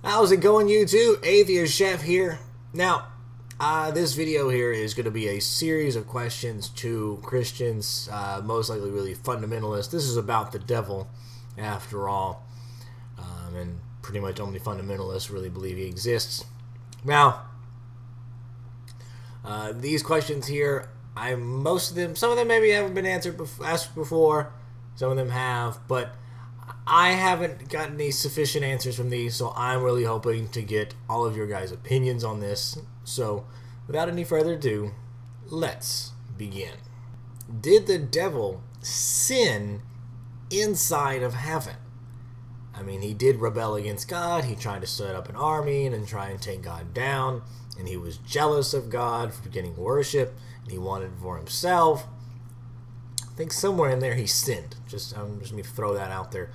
How's it going, YouTube? Atheist Chef here. Now, this video here is going to be a series of questions to Christians, most likely really fundamentalists. This is about the devil, after all, and pretty much only fundamentalists really believe he exists. Now, these questions here, some of them maybe haven't been asked before, some of them have, but I haven't gotten any sufficient answers from these, so I'm really hoping to get all of your guys' opinions on this. So, without any further ado, let's begin. Did the devil sin inside of heaven? I mean, he did rebel against God. He tried to set up an army and then try and take God down, and he was jealous of God for getting worship, and he wanted it for himself. I think somewhere in there he sinned. I'm just going to throw that out there.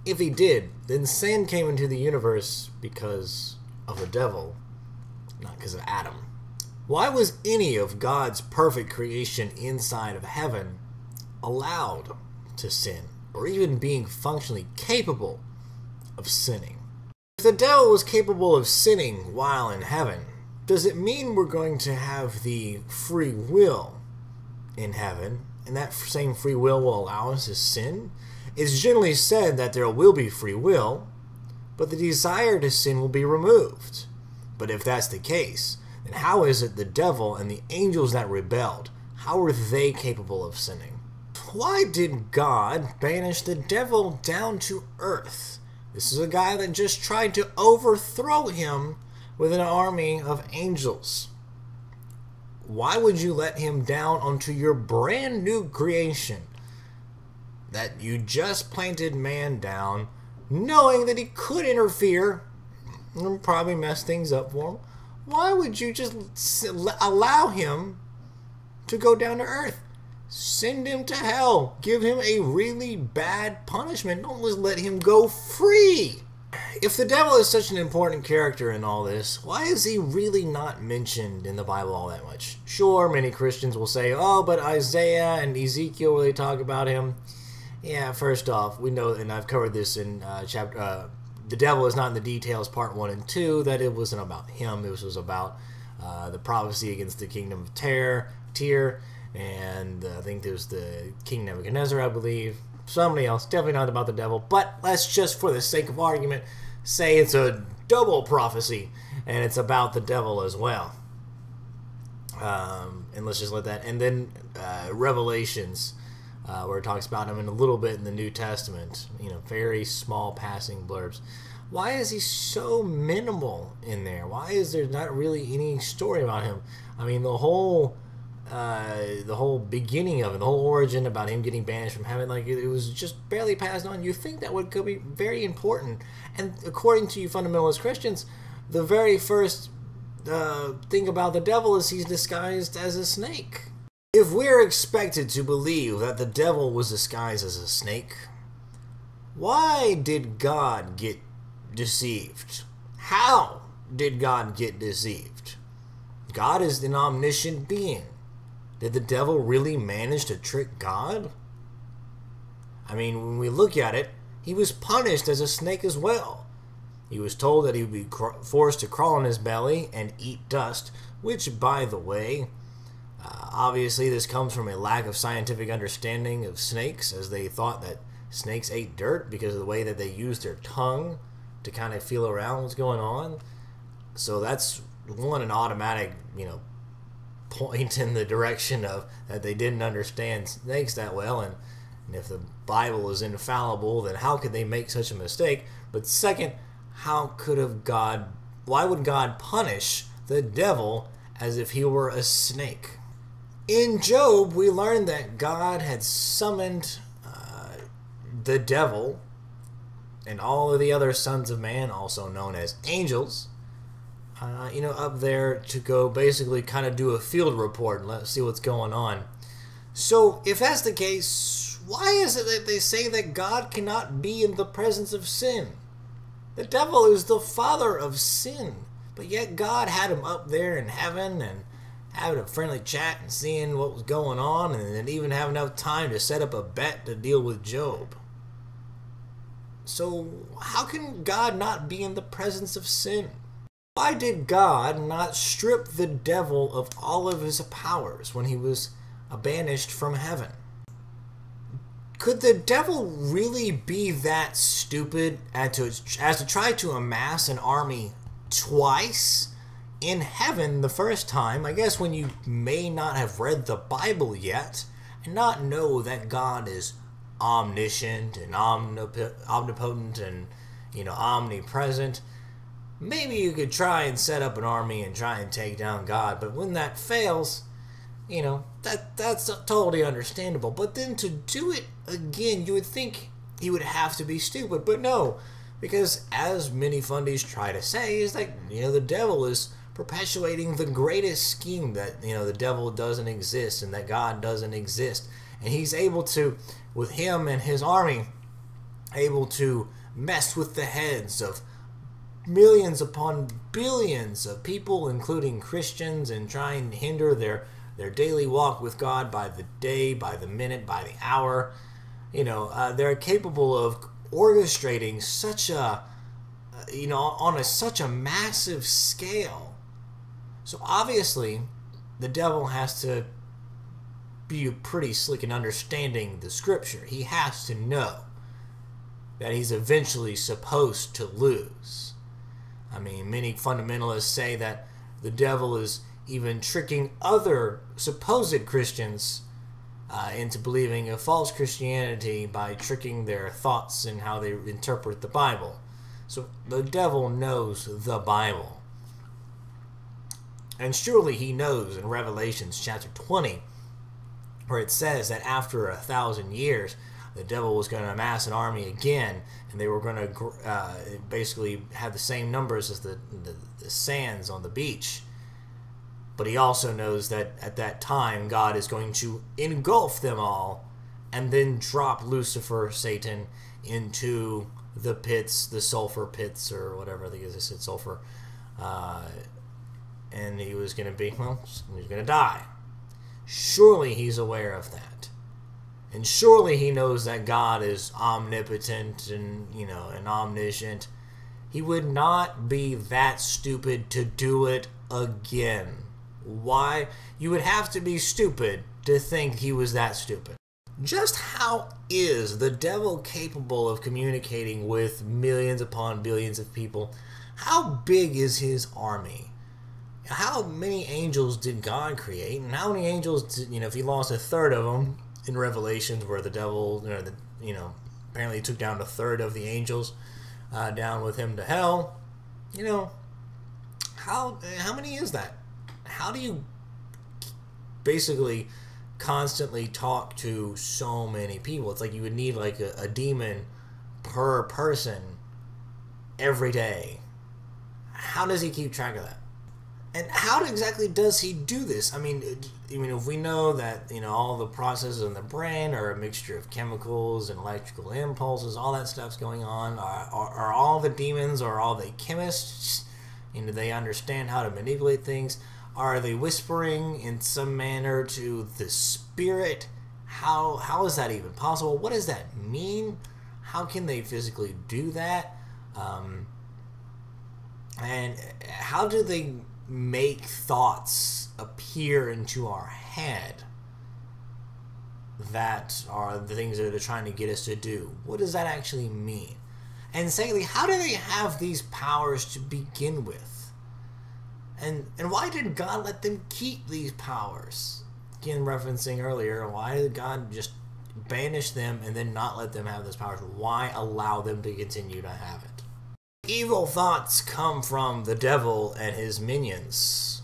If he did, then sin came into the universe because of the devil, not because of Adam. Why was any of God's perfect creation inside of heaven allowed to sin, or even being functionally capable of sinning? If the devil was capable of sinning while in heaven, does it mean we're going to have the free will in heaven, and that same free will allow us to sin? It's generally said that there will be free will, but the desire to sin will be removed. But if that's the case, then how is it the devil and the angels that rebelled, how were they capable of sinning? Why did God banish the devil down to earth? This is a guy that just tried to overthrow him with an army of angels. Why would you let him down onto your brand new creation that you just planted man down, knowing that he could interfere and probably mess things up for him? Why would you just allow him to go down to earth? Send him to hell. Give him a really bad punishment. Don't just let him go free. If the devil is such an important character in all this, why is he really not mentioned in the Bible all that much? Sure, many Christians will say, oh, but Isaiah and Ezekiel really talk about him. Yeah, first off, we know, and I've covered this in The Devil is Not in the Details, Part 1 and 2, that it wasn't about him. It was about the prophecy against the kingdom of Tyre, and I think there's the King Nebuchadnezzar, I believe. Somebody else, definitely not about the devil, but let's just, for the sake of argument, say it's a double prophecy, and it's about the devil as well. And let's just let that, and then Revelations, where it talks about him in a little bit in the New Testament, very small passing blurbs. Why is he so minimal in there? Why is there not really any story about him? I mean, the whole beginning of it, the whole origin about him getting banished from heaven, like it was just barely passed on. You think that could be very important. And according to you fundamentalist Christians, the very first thing about the devil is he's disguised as a snake. If we're expected to believe that the devil was disguised as a snake, why did God get deceived? How did God get deceived? God is an omniscient being. Did the devil really manage to trick God? I mean, when we look at it, he was punished as a snake as well. He was told that he would be forced to crawl on his belly and eat dust, which, by the way, obviously this comes from a lack of scientific understanding of snakes, as they thought that snakes ate dirt because of the way that they used their tongue to kind of feel around what's going on. So that's an automatic, point in the direction of that they didn't understand snakes that well, and if the Bible is infallible, then how could they make such a mistake? But second, why would God punish the devil as if he were a snake? In Job, we learned that God had summoned the devil and all of the other sons of man, also known as angels, up there to go basically kind of do a field report and let's see what's going on. So if that's the case, why is it that they say that God cannot be in the presence of sin? The devil is the father of sin, but yet God had him up there in heaven and having a friendly chat and seeing what was going on, and then even have enough time to set up a bet to deal with Job. So how can God not be in the presence of sin? Why did God not strip the devil of all of his powers when he was banished from heaven? Could the devil really be that stupid as to try to amass an army twice in heaven the first time, I guess, when you may not have read the Bible yet and not know that God is omniscient and omnipotent and, omnipresent? Maybe you could try and set up an army and try and take down God, but when that fails, that's totally understandable. But then to do it again, you would think he would have to be stupid, but no, because as many fundies try to say, is that, the devil is perpetuating the greatest scheme that, the devil doesn't exist and that God doesn't exist. And he's able to, with him and his army, able to mess with the heads of millions upon billions of people, including Christians, and try and hinder their daily walk with God by the day, by the minute, by the hour. They're capable of orchestrating such a, on such a massive scale. So obviously, the devil has to be pretty slick in understanding the scripture. He has to know that he's eventually supposed to lose. I mean, many fundamentalists say that the devil is even tricking other supposed Christians into believing a false Christianity by tricking their thoughts and how they interpret the Bible. So the devil knows the Bible. And surely he knows in Revelation chapter 20, where it says that after 1,000 years, the devil was going to amass an army again, and they were going to basically have the same numbers as the sands on the beach. But he also knows that at that time, God is going to engulf them all and then drop Lucifer, Satan, into the pits, the sulfur pits, or whatever, I think they said sulfur. And he was going to be, he was going to die. Surely he's aware of that. And surely he knows that God is omnipotent and, and omniscient. He would not be that stupid to do it again. Why? You would have to be stupid to think he was that stupid. Just how is the devil capable of communicating with millions upon billions of people? How big is his army? How many angels did God create? And how many angels did, if he lost a third of them in Revelations, where the devil, apparently he took down a third of the angels down with him to hell. How many is that? How do you basically constantly talk to so many people? It's like you would need like a demon per person every day. How does he keep track of that? And how exactly does he do this? I mean, if we know that, all the processes in the brain are a mixture of chemicals and electrical impulses, all that stuff's going on, are all the demons, or are all the chemists? Do they understand how to manipulate things? Are they whispering in some manner to the spirit? How is that even possible? What does that mean? How can they physically do that? And how do they make thoughts appear into our head that are the things that they're trying to get us to do? What does that actually mean? And secondly, how do they have these powers to begin with? And why did God let them keep these powers? Again, referencing earlier, why did God just banish them and then not let them have those powers? Why allow them to continue to have it? Evil thoughts come from the devil and his minions.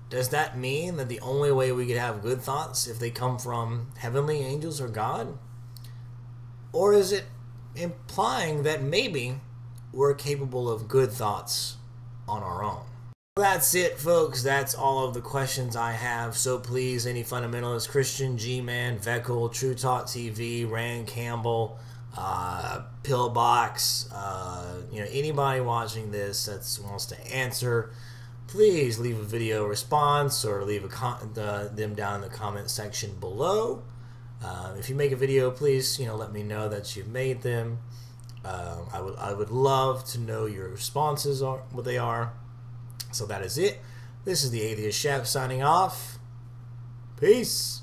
Does that mean that the only way we could have good thoughts if they come from heavenly angels or God? Or is it implying that maybe we're capable of good thoughts on our own? That's it, folks. That's all of the questions I have. So please, any fundamentalist, Christian, G-Man, Veckel, True Talk TV, Rand Campbell, Pillbox, anybody watching this that wants to answer, please leave a video response or leave them down in the comment section below. If you make a video, please let me know that you've made them. I would love to know your responses, are what they are. So that is it. This is the Atheist Chef signing off. Peace.